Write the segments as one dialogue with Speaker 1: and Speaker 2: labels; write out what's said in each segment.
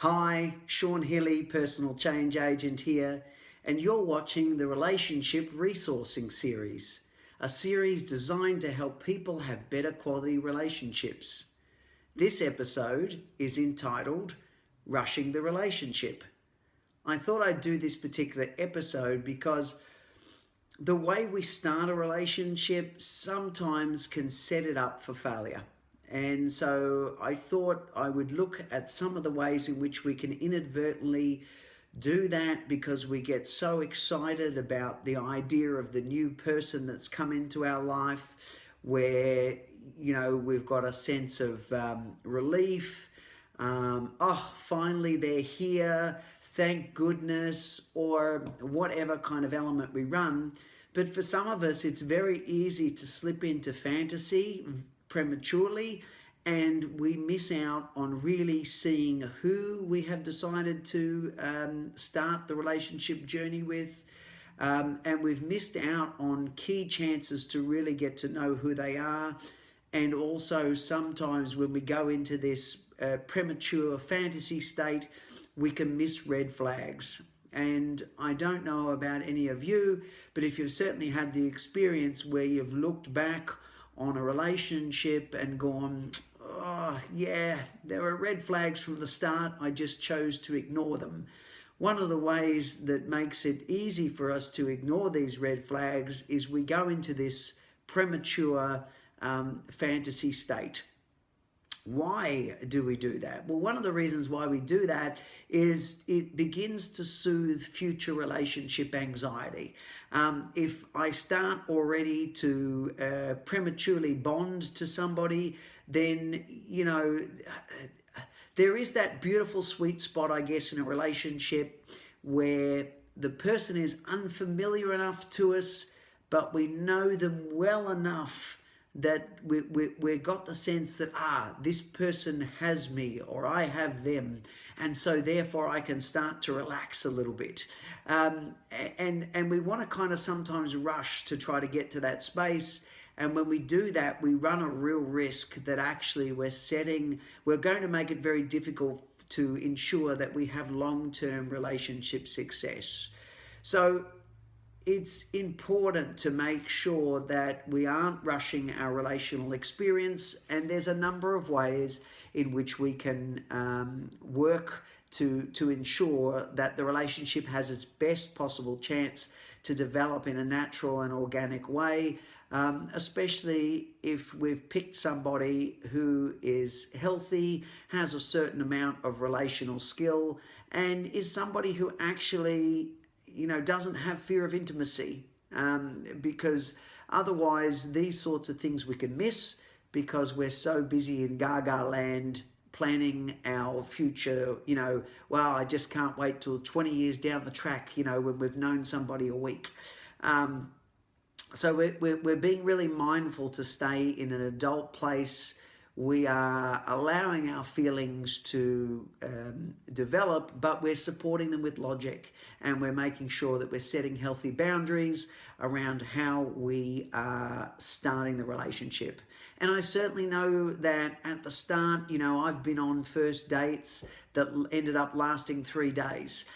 Speaker 1: Hi, Sean Healy, personal change agent here, and you're watching the Relationship Resourcing Series, a series designed to help people have better quality relationships. This episode is entitled Rushing the Relationship. I thought I'd do this particular episode because the way we start a relationship sometimes can set it up for failure. And so I thought I would look at some of the ways in which we can inadvertently do that because we get so excited about the idea of the new person that's come into our life, where, we've got a sense of relief. Finally they're here, thank goodness, or whatever kind of element we run. But for some of us, it's very easy to slip into fantasy prematurely, and we miss out on really seeing who we have decided to start the relationship journey with. And we've missed out on key chances to really get to know who they are. And also sometimes when we go into this premature fantasy state, we can miss red flags. And I don't know about any of you, but if you've certainly had the experience where you've looked back on a relationship and gone, oh yeah, there were red flags from the start, I just chose to ignore them. One of the ways that makes it easy for us to ignore these red flags is we go into this premature fantasy state. Why do we do that? Well, one of the reasons why we do that is it begins to soothe future relationship anxiety. If I start already to prematurely bond to somebody, then, there is that beautiful sweet spot, I guess, in a relationship where the person is unfamiliar enough to us, but we know them well enough that we got the sense that, this person has me or I have them, and so therefore I can start to relax a little bit. And we want to kind of sometimes rush to try to get to that space. And when we do that, we run a real risk that actually we're going to make it very difficult to ensure that we have long-term relationship success. So it's important to make sure that we aren't rushing our relational experience, and there's a number of ways in which we can work to ensure that the relationship has its best possible chance to develop in a natural and organic way, especially if we've picked somebody who is healthy, has a certain amount of relational skill, and is somebody who actually doesn't have fear of intimacy, because otherwise these sorts of things we can miss because we're so busy in gaga land planning our future. I just can't wait till 20 years down the track, when we've known somebody a week. So we're being really mindful to stay in an adult place. We are allowing our feelings to develop, but we're supporting them with logic, and we're making sure that we're setting healthy boundaries around how we are starting the relationship. And I certainly know that at the start, I've been on first dates that ended up lasting 3 days.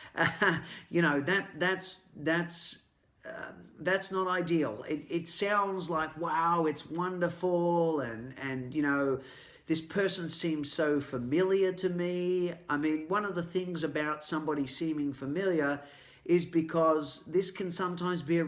Speaker 1: That's not ideal. It sounds like, wow, it's wonderful, and this person seems so familiar to me. I mean, one of the things about somebody seeming familiar is because this can sometimes be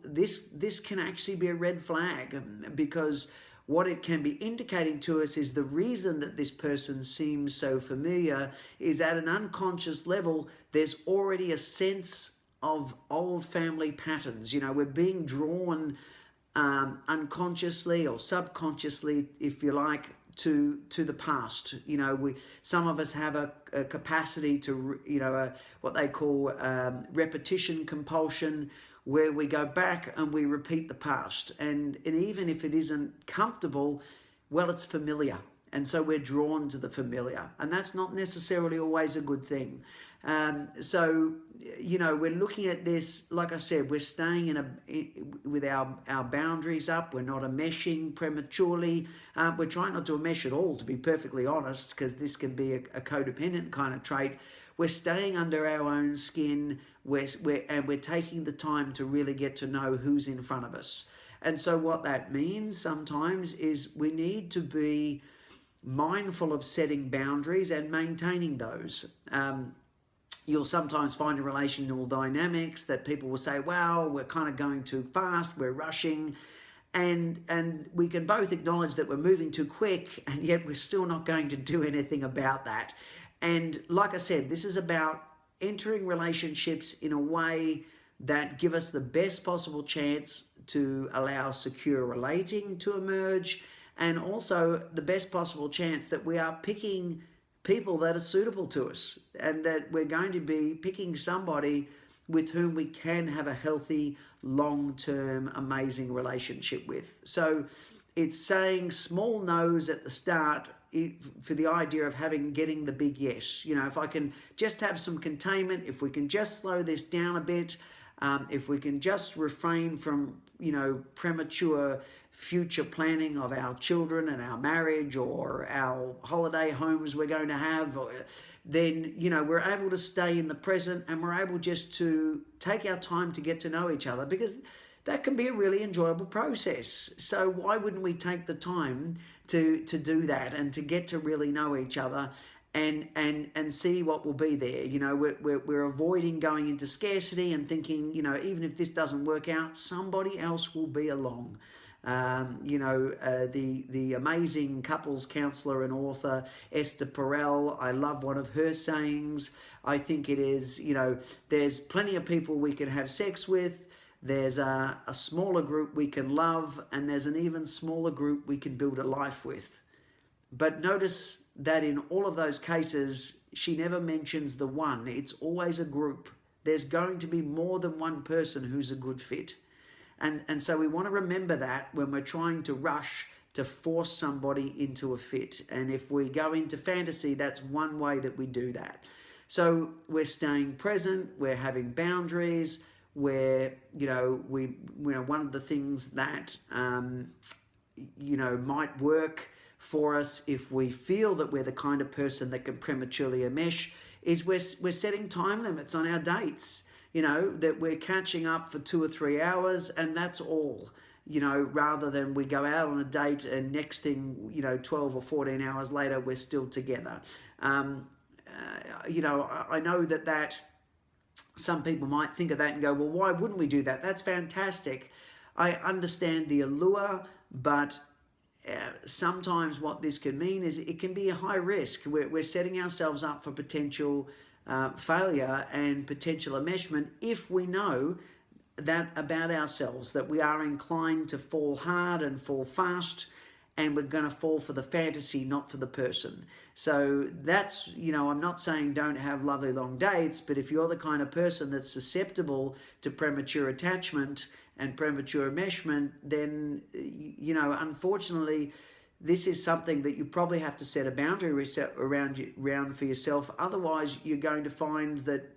Speaker 1: this can actually be a red flag, because what it can be indicating to us is the reason that this person seems so familiar is at an unconscious level, there's already a sense of old family patterns. We're being drawn unconsciously or subconsciously, if you like, to the past. Some of us have a capacity to, what they call repetition compulsion, where we go back and we repeat the past. And even if it isn't comfortable, well, it's familiar. And so we're drawn to the familiar, and that's not necessarily always a good thing. So, we're looking at this, like I said, we're staying with our boundaries up. We're not enmeshing prematurely. We're trying not to enmesh at all, to be perfectly honest, because this can be a codependent kind of trait. We're staying under our own skin, and we're taking the time to really get to know who's in front of us. And so what that means sometimes is we need to be mindful of setting boundaries and maintaining those. You'll sometimes find in relational dynamics that people will say, wow, we're kind of going too fast, we're rushing. And we can both acknowledge that we're moving too quick, and yet we're still not going to do anything about that. And like I said, this is about entering relationships in a way that give us the best possible chance to allow secure relating to emerge, and also the best possible chance that we are picking people that are suitable to us, and that we're going to be picking somebody with whom we can have a healthy, long-term, amazing relationship with. So it's saying small no's at the start for the idea of getting the big yes. If I can just have some containment, if we can just slow this down a bit, if we can just refrain from, premature future planning of our children and our marriage or our holiday homes we're going to have, then, we're able to stay in the present, and we're able just to take our time to get to know each other, because that can be a really enjoyable process. So why wouldn't we take the time to do that and to get to really know each other and see what will be there? We're avoiding going into scarcity and thinking, even if this doesn't work out, somebody else will be along. The amazing couples counselor and author Esther Perel, I love one of her sayings. I think it is, there's plenty of people we can have sex with. There's a smaller group we can love, and there's an even smaller group we can build a life with. But notice that in all of those cases, she never mentions the one. It's always a group. There's going to be more than one person who's a good fit. And so we want to remember that when we're trying to rush to force somebody into a fit. And if we go into fantasy, that's one way that we do that. So we're staying present, we're having boundaries, where, one of the things that, might work for us if we feel that we're the kind of person that can prematurely enmesh is we're setting time limits on our dates. That we're catching up for 2 or 3 hours, and that's all, rather than we go out on a date and next thing, 12 or 14 hours later, we're still together. I know that some people might think of that and go, well, why wouldn't we do that? That's fantastic. I understand the allure, but sometimes what this can mean is it can be a high risk. We're setting ourselves up for potential failure and potential enmeshment if we know that about ourselves, that we are inclined to fall hard and fall fast, and we're going to fall for the fantasy, not for the person. So that's, I'm not saying don't have lovely long dates, but if you're the kind of person that's susceptible to premature attachment and premature enmeshment, then, unfortunately, this is something that you probably have to set a boundary around for yourself. Otherwise, you're going to find that,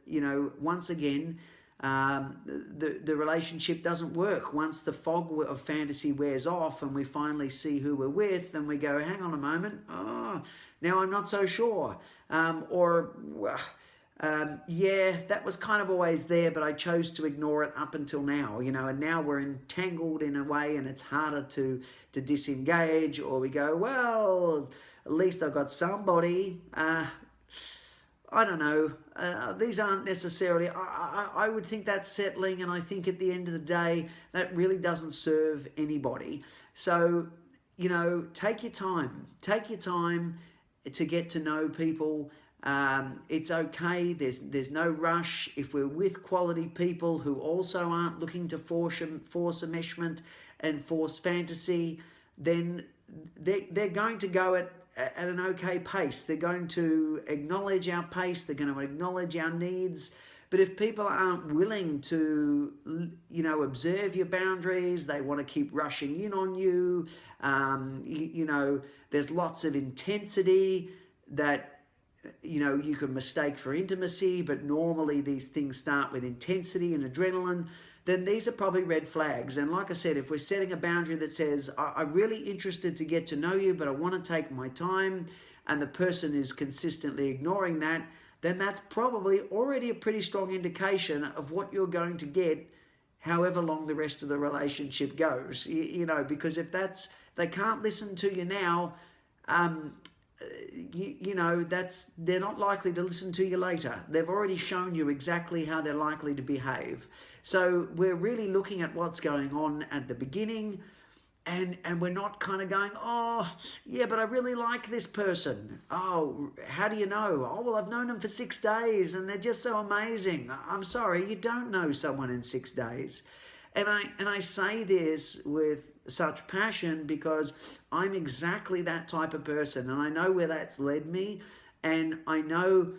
Speaker 1: once again, the relationship doesn't work. Once the fog of fantasy wears off and we finally see who we're with, and we go, hang on a moment, now I'm not so sure. Yeah, that was kind of always there, but I chose to ignore it up until now, and now we're entangled in a way, and it's harder to disengage. Or we go, well, at least I've got somebody. I don't know. These aren't necessarily, I would think that's settling, and I think at the end of the day, that really doesn't serve anybody. So, take your time. Take your time to get to know people. It's okay. There's no rush. If we're with quality people who also aren't looking to force enmeshment and force fantasy, then they're going to go at an okay pace. They're going to acknowledge our pace. They're going to acknowledge our needs. But if people aren't willing to, observe your boundaries, they want to keep rushing in on you, there's lots of intensity that you can mistake for intimacy, but normally these things start with intensity and adrenaline, then these are probably red flags. And like I said, if we're setting a boundary that says, I'm really interested to get to know you, but I want to take my time, and the person is consistently ignoring that, then that's probably already a pretty strong indication of what you're going to get however long the rest of the relationship goes. Because if they can't listen to you now, they're not likely to listen to you later. They've already shown you exactly how they're likely to behave. So we're really looking at what's going on at the beginning, and we're not kind of going, oh yeah, but I really like this person. Oh, how do you know? Oh, well, I've known them for 6 days and they're just so amazing. I'm sorry, you don't know someone in 6 days. And I say this with such passion because I'm exactly that type of person, and I know where that's led me, and I know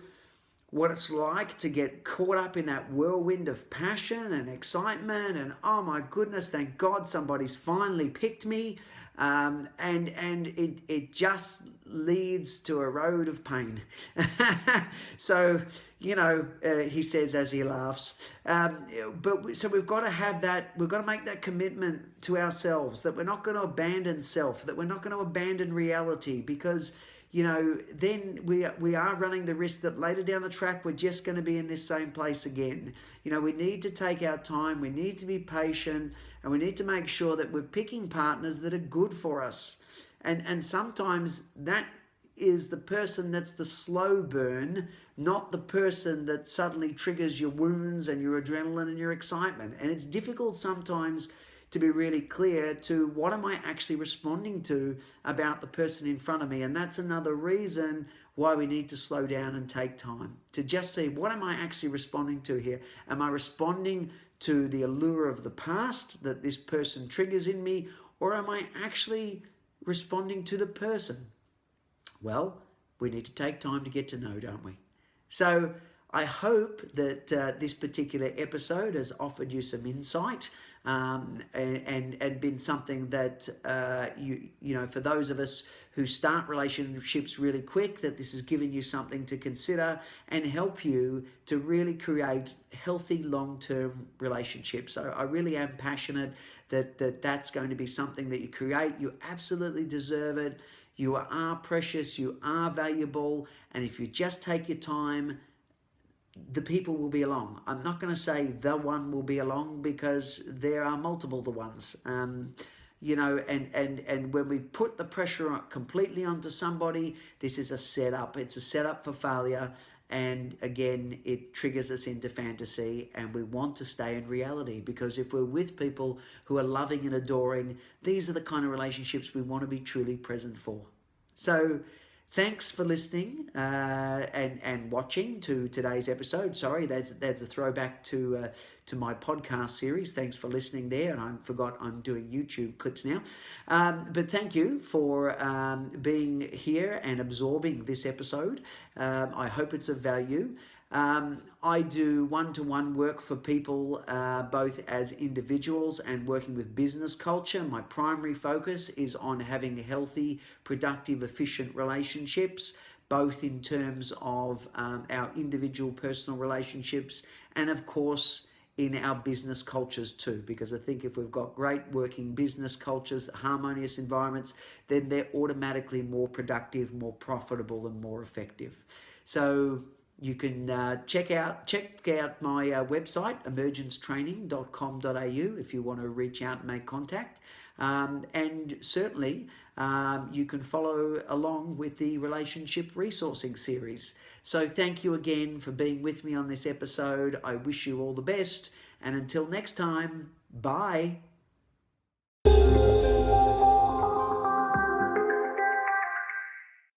Speaker 1: what it's like to get caught up in that whirlwind of passion and excitement, and oh my goodness, thank God somebody's finally picked me, and it just leads to a road of pain. So he says as he laughs, so we've got to have that, we've got to make that commitment to ourselves that we're not going to abandon self, that we're not going to abandon reality, because then we are running the risk that later down the track we're just going to be in this same place again. We need to take our time, we need to be patient, and we need to make sure that we're picking partners that are good for us. And sometimes that is the person that's the slow burn, not the person that suddenly triggers your wounds and your adrenaline and your excitement. And it's difficult sometimes to be really clear to what am I actually responding to about the person in front of me. And that's another reason why we need to slow down and take time to just see, what am I actually responding to here? Am I responding to the allure of the past that this person triggers in me, or am I actually responding to the person? Well, we need to take time to get to know, don't we? So I hope that this particular episode has offered you some insight, and been something that for those of us who start relationships really quick, that this has given you something to consider and help you to really create healthy long-term relationships. So I really am passionate that that's going to be something that you create. You absolutely deserve it. You are precious, you are valuable, and if you just take your time, the people will be along. I'm not going to say the one will be along, because there are multiple the ones. And when we put the pressure completely onto somebody, this is a setup. It's a setup for failure. And again, it triggers us into fantasy, and we want to stay in reality, because if we're with people who are loving and adoring, these are the kind of relationships we want to be truly present for. So thanks for listening and watching to today's episode. Sorry, that's a throwback to my podcast series. Thanks for listening there. And I forgot I'm doing YouTube clips now. But thank you for being here and absorbing this episode. I hope it's of value. I do one-to-one work for people, both as individuals and working with business culture. My primary focus is on having healthy, productive, efficient relationships, both in terms of our individual personal relationships and, of course, in our business cultures too, because I think if we've got great working business cultures, harmonious environments, then they're automatically more productive, more profitable, and more effective. So you can check out my website, emergencetraining.com.au, if you want to reach out and make contact. And certainly you can follow along with the relationship resourcing series. So thank you again for being with me on this episode. I wish you all the best. And until next time, bye.